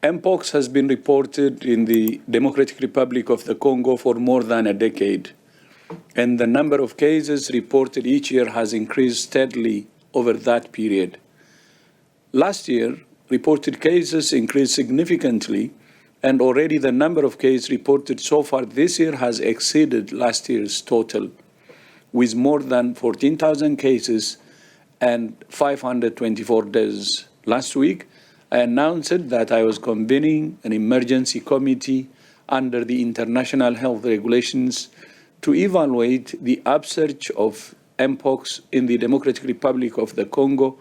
Mpox has been reported in the Democratic Republic of the Congo for more than a decade, and the number of cases reported each year has increased steadily over that period. Last year, reported cases increased significantly, and already the number of cases reported so far this year has exceeded last year's total, with more than 14,000 cases and 524 deaths. Last week, I announced that I was convening an emergency committee under the international health regulations to evaluate the upsurge of Mpox in the Democratic Republic of the Congo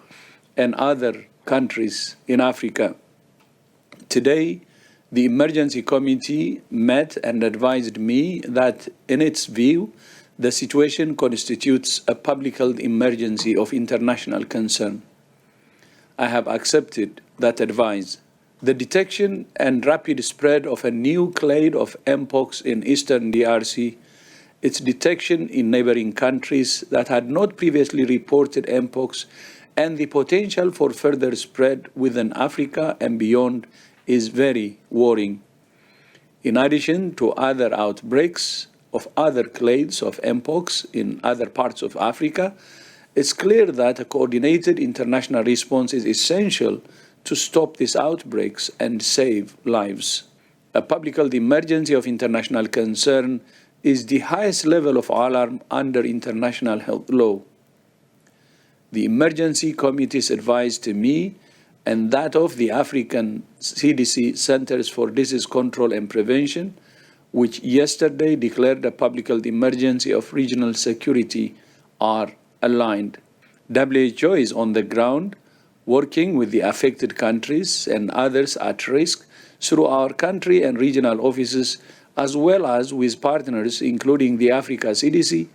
and other countries in Africa. Today, the emergency committee met and advised me that, in its view, the situation constitutes a public health emergency of international concern. I have accepted that advice. The detection and rapid spread of a new clade of Mpox in eastern DRC, its detection in neighboring countries that had not previously reported Mpox, and the potential for further spread within Africa and beyond is very worrying. In addition to other outbreaks of other clades of Mpox in other parts of Africa, it's clear that a coordinated international response is essential to stop these outbreaks and save lives. A public health emergency of international concern is the highest level of alarm under international health law. The emergency committee's advice to me and that of the African CDC Centers for Disease Control and Prevention, which yesterday declared a public health emergency of regional security, are aligned. WHO is on the ground, working with the affected countries and others at risk through our country and regional offices, as well as with partners including the Africa CDC,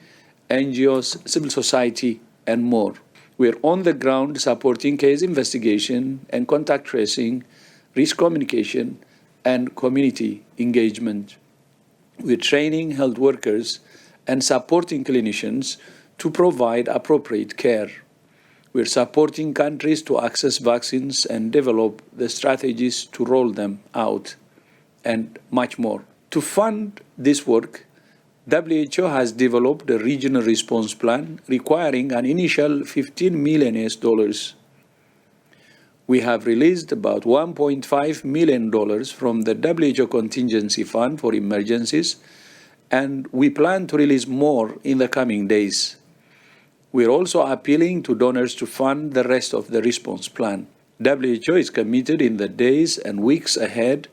NGOs, civil society, and more. We're on the ground supporting case investigation and contact tracing, risk communication, and community engagement. We're training health workers and supporting clinicians to provide appropriate care. We're supporting countries to access vaccines and develop the strategies to roll them out, and much more. To fund this work, WHO has developed a regional response plan requiring an initial $15 million. We have released about $1.5 million from the WHO Contingency Fund for emergencies, and we plan to release more in the coming days. We're also appealing to donors to fund the rest of the response plan. WHO is committed in the days and weeks ahead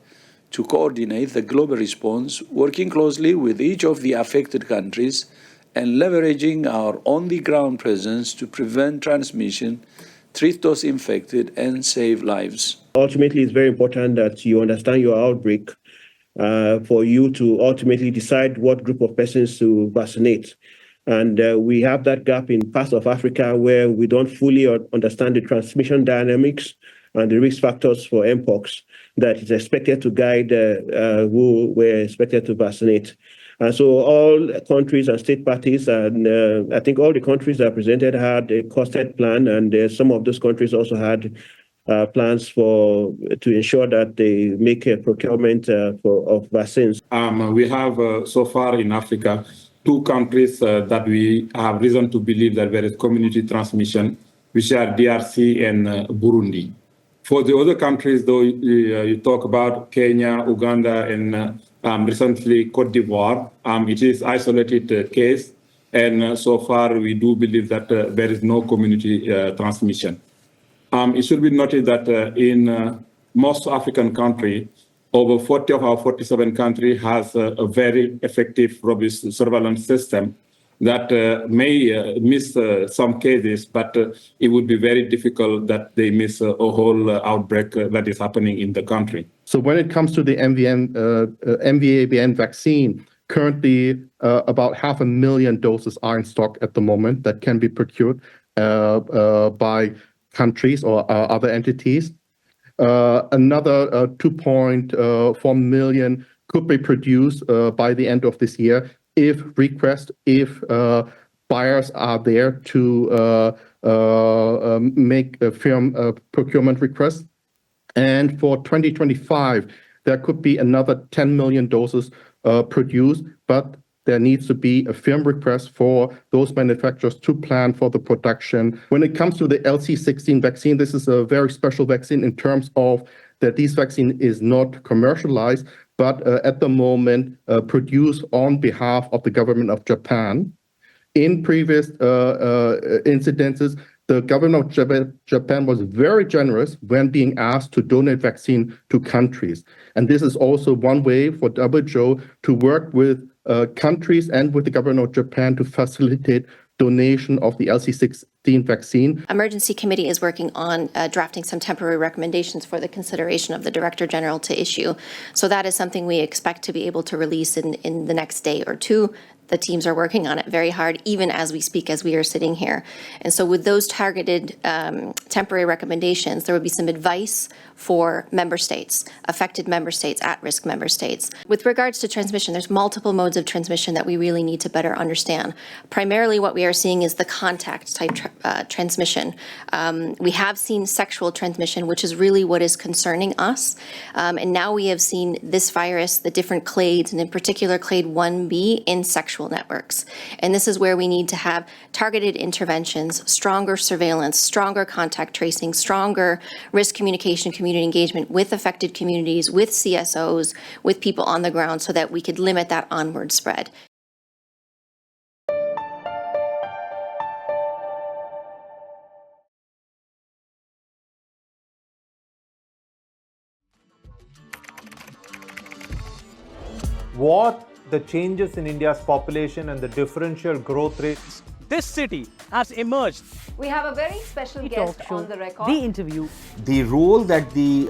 to coordinate the global response, working closely with each of the affected countries and leveraging our on-the-ground presence to prevent transmission, treat those infected, and save lives. Ultimately, it's very important that you understand your outbreak for you to ultimately decide what group of persons to vaccinate. And we have that gap in parts of Africa where we don't fully understand the transmission dynamics and the risk factors for Mpox that is expected to guide who we're expected to vaccinate. And so all countries and state parties, and I think all the countries that presented had a costed plan, and some of those countries also had plans to ensure that they make a procurement of vaccines. We have so far in Africa 2 countries that we have reason to believe that there is community transmission, which are DRC and Burundi. For the other countries, though, you talk about Kenya, Uganda, and recently Cote d'Ivoire, it is isolated case, and so far we do believe that there is no community transmission. It should be noted that in most African countries, over 40 of our 47 countries has a very effective, robust surveillance system that may miss some cases, but it would be very difficult that they miss a whole outbreak that is happening in the country. So when it comes to the MVA-BN vaccine, currently about 500,000 doses are in stock at the moment that can be procured by countries or other entities. Another 2.4 million could be produced by the end of this year if buyers are there to make a firm procurement request. And for 2025, there could be another 10 million doses produced, but there needs to be a firm request for those manufacturers to plan for the production. When it comes to the LC16 vaccine, this is a very special vaccine in terms of that this vaccine is not commercialized, but at the moment produced on behalf of the government of Japan. In previous incidences, the government of Japan was very generous when being asked to donate vaccine to countries. And this is also one way for WHO to work with countries and with the government of Japan to facilitate donation of the LC16 vaccine. Emergency Committee is working on drafting some temporary recommendations for the consideration of the Director General to issue. So that is something we expect to be able to release in the next day or two. The teams are working on it very hard, even as we speak, as we are sitting here. And so with those targeted temporary recommendations, there would be some advice for member states, affected member states, at-risk member states. With regards to transmission, there's multiple modes of transmission that we really need to better understand. Primarily what we are seeing is the contact type transmission. We have seen sexual transmission, which is really what is concerning us. And now we have seen this virus, the different clades, and in particular clade 1B in sexual networks. And this is where we need to have targeted interventions, stronger surveillance, stronger contact tracing, stronger risk communication, community engagement with affected communities, with CSOs, with people on the ground so that we could limit that onward spread. What the changes in India's population and the differential growth rates. This city has emerged. We have a very special guest on the record. The interview. The role that the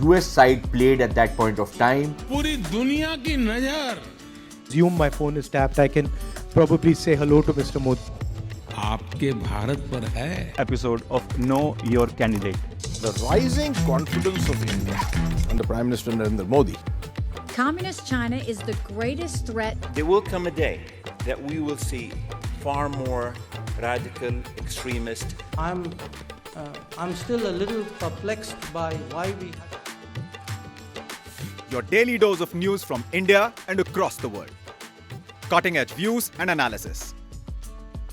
US side played at that point of time. पूरी दुनिया की नजर. Assume my phone is tapped. I can probably say hello to Mr. Modi. आपके भारत पर है. Episode of Know Your Candidate. The rising confidence of India under Prime Minister Narendra Modi. Communist China is the greatest threat. There will come a day that we will see far more radical extremist. I'm still a little perplexed by why we. Your daily dose of news from India and across the world. Cutting-edge views and analysis.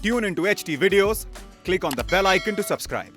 Tune into HT videos. Click on the bell icon to subscribe.